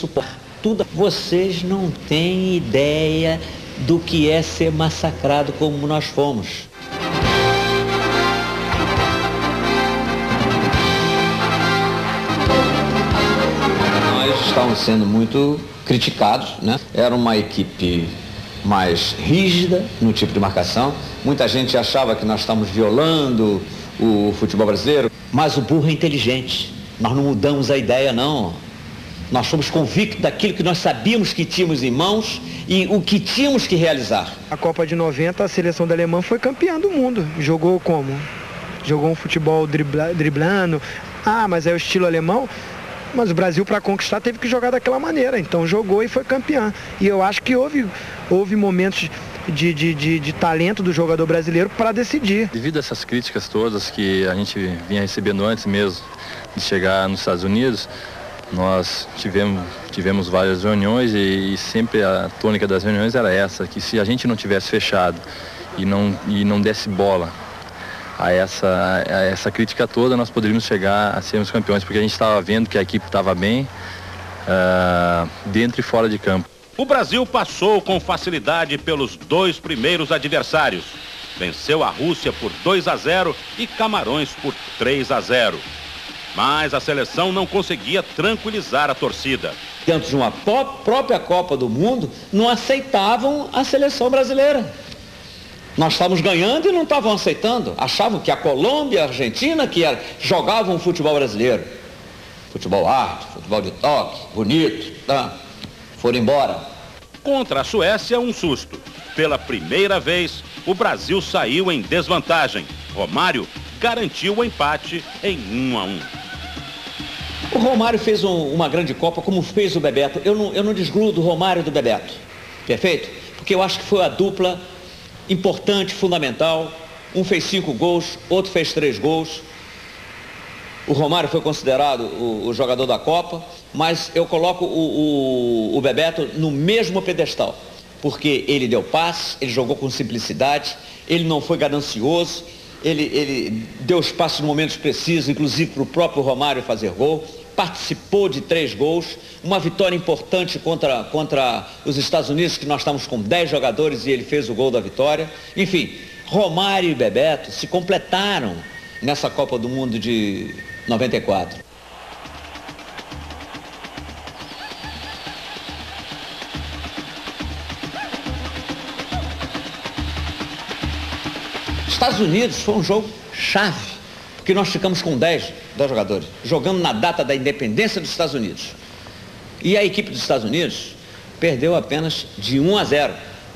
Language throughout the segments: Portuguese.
suportar tudo. Vocês não têm ideia do que é ser massacrado como nós fomos. Nós estávamos sendo muito criticados, né? Era uma equipe mais rígida no tipo de marcação. Muita gente achava que nós estávamos violando o futebol brasileiro. Mas o burro é inteligente. Nós não mudamos a ideia, não. Nós fomos convictos daquilo que nós sabíamos que tínhamos em mãos e o que tínhamos que realizar. A Copa de 90, a seleção da Alemanha foi campeã do mundo. Jogou como? Jogou um futebol driblando. Ah, mas é o estilo alemão? Mas o Brasil, para conquistar, teve que jogar daquela maneira. Então jogou e foi campeã. E eu acho que houve momentos de talento do jogador brasileiro para decidir. Devido a essas críticas todas que a gente vinha recebendo antes mesmo de chegar nos Estados Unidos, nós tivemos várias reuniões e sempre a tônica das reuniões era essa, que se a gente não tivesse fechado e não desse bola a essa crítica toda, nós poderíamos chegar a sermos campeões, porque a gente estava vendo que a equipe estava bem dentro e fora de campo. O Brasil passou com facilidade pelos dois primeiros adversários. Venceu a Rússia por 2-0 e Camarões por 3-0. Mas a seleção não conseguia tranquilizar a torcida. Dentro de uma própria Copa do Mundo, não aceitavam a seleção brasileira. Nós estávamos ganhando e não estavam aceitando. Achavam que a Colômbia e a Argentina jogavam o futebol brasileiro. Futebol arte, futebol de toque, bonito, tá? Foram embora. Contra a Suécia, um susto. Pela primeira vez, o Brasil saiu em desvantagem. Romário garantiu o empate em 1-1. O Romário fez uma grande Copa, como fez o Bebeto. Eu não desgrudo o Romário do Bebeto. Perfeito? Porque eu acho que foi a dupla importante, fundamental. Um fez 5 gols, outro fez 3 gols. O Romário foi considerado o jogador da Copa, mas eu coloco o Bebeto no mesmo pedestal, porque ele deu passe, ele jogou com simplicidade, ele não foi ganancioso, ele deu espaço em momentos precisos, inclusive para o próprio Romário fazer gol, participou de 3 gols, uma vitória importante contra os Estados Unidos, que nós estávamos com 10 jogadores e ele fez o gol da vitória. Enfim, Romário e Bebeto se completaram nessa Copa do Mundo de 94. Estados Unidos foi um jogo chave, porque nós ficamos com 10 jogadores, jogando na data da independência dos Estados Unidos. E a equipe dos Estados Unidos perdeu apenas de 1-0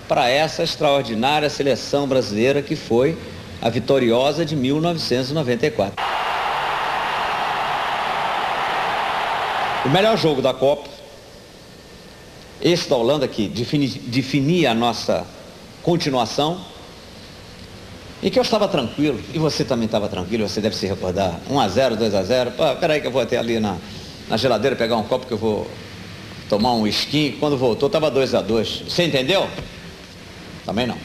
para essa extraordinária seleção brasileira que foi a vitoriosa de 1994. O melhor jogo da Copa, esse da Holanda, que definia a nossa continuação, e que eu estava tranquilo, e você também estava tranquilo, você deve se recordar, 1-0, 2-0, peraí que eu vou até ali na geladeira pegar um copo que eu vou tomar um whisky. Quando voltou estava 2-2, você entendeu? Também não.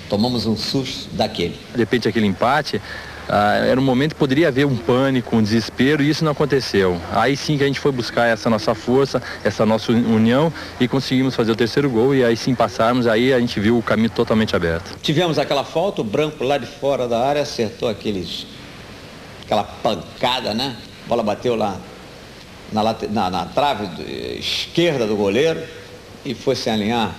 Tomamos um susto daquele. De repente aquele empate, era um momento que poderia haver um pânico, um desespero, e isso não aconteceu. Aí sim que a gente foi buscar essa nossa força, essa nossa união, e conseguimos fazer o 3º gol, e aí sim passarmos, aí a gente viu o caminho totalmente aberto. Tivemos aquela falta, o Branco lá de fora da área acertou aquela pancada, né? A bola bateu lá na trave esquerda do goleiro e foi se alinhar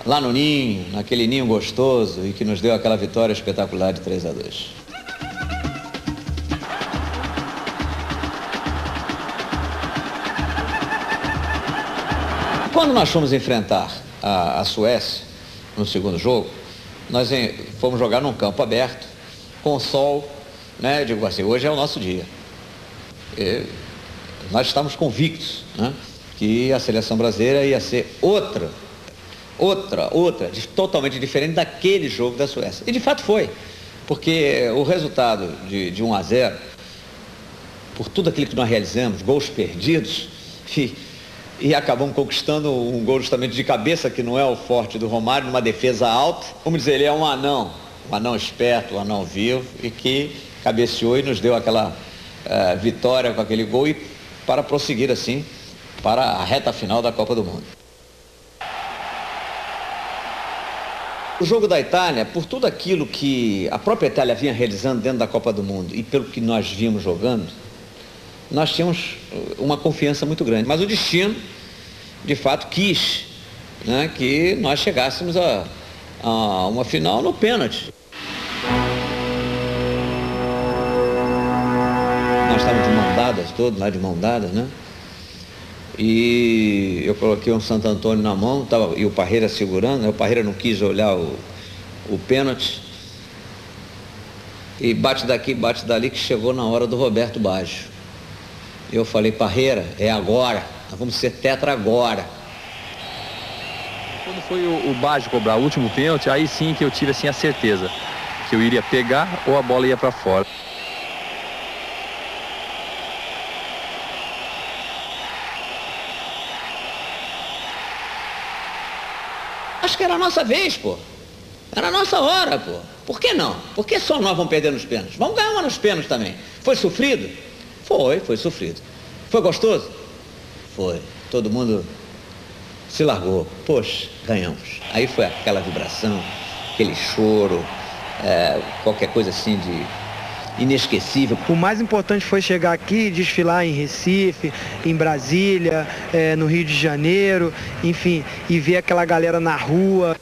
lá no ninho, naquele ninho gostoso, e que nos deu aquela vitória espetacular de 3-2. Quando nós fomos enfrentar a Suécia no segundo jogo, nós fomos jogar num campo aberto, com sol, né? Eu digo assim, hoje é o nosso dia. Nós estávamos convictos, né, que a seleção brasileira ia ser outra, totalmente diferente daquele jogo da Suécia. E de fato foi, porque o resultado de 1-0, por tudo aquilo que nós realizamos, gols perdidos, e acabamos conquistando um gol justamente de cabeça, que não é o forte do Romário, numa defesa alta. Vamos dizer, ele é um anão esperto, um anão vivo, e que cabeceou e nos deu aquela vitória com aquele gol, e para prosseguir assim para a reta final da Copa do Mundo. O jogo da Itália, por tudo aquilo que a própria Itália vinha realizando dentro da Copa do Mundo e pelo que nós vimos jogando, nós tínhamos uma confiança muito grande. Mas o destino, de fato, quis, né, que nós chegássemos a uma final no pênalti. Nós estávamos de mão dadas, todos lá de mão dadas, né? E eu coloquei um Santo Antônio na mão, e o Parreira segurando, né? O Parreira não quis olhar o pênalti. E bate daqui, bate dali, que chegou na hora do Roberto Baggio. Eu falei, Parreira, é agora, nós vamos ser tetra agora. Quando foi o Baggio cobrar o último pênalti, aí sim que eu tive assim a certeza que eu iria pegar ou a bola ia para fora. Acho que era a nossa vez, pô. Era a nossa hora, pô. Por que não? Por que só nós vamos perder nos pênaltis? Vamos ganhar uma nos pênaltis também. Foi sofrido? Foi sofrido. Foi gostoso? Foi. Todo mundo se largou. Poxa, ganhamos. Aí foi aquela vibração, aquele choro, qualquer coisa assim de inesquecível. O mais importante foi chegar aqui, desfilar em Recife, em Brasília, no Rio de Janeiro, enfim, e ver aquela galera na rua.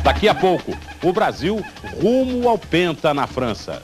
Daqui a pouco, o Brasil rumo ao Penta na França.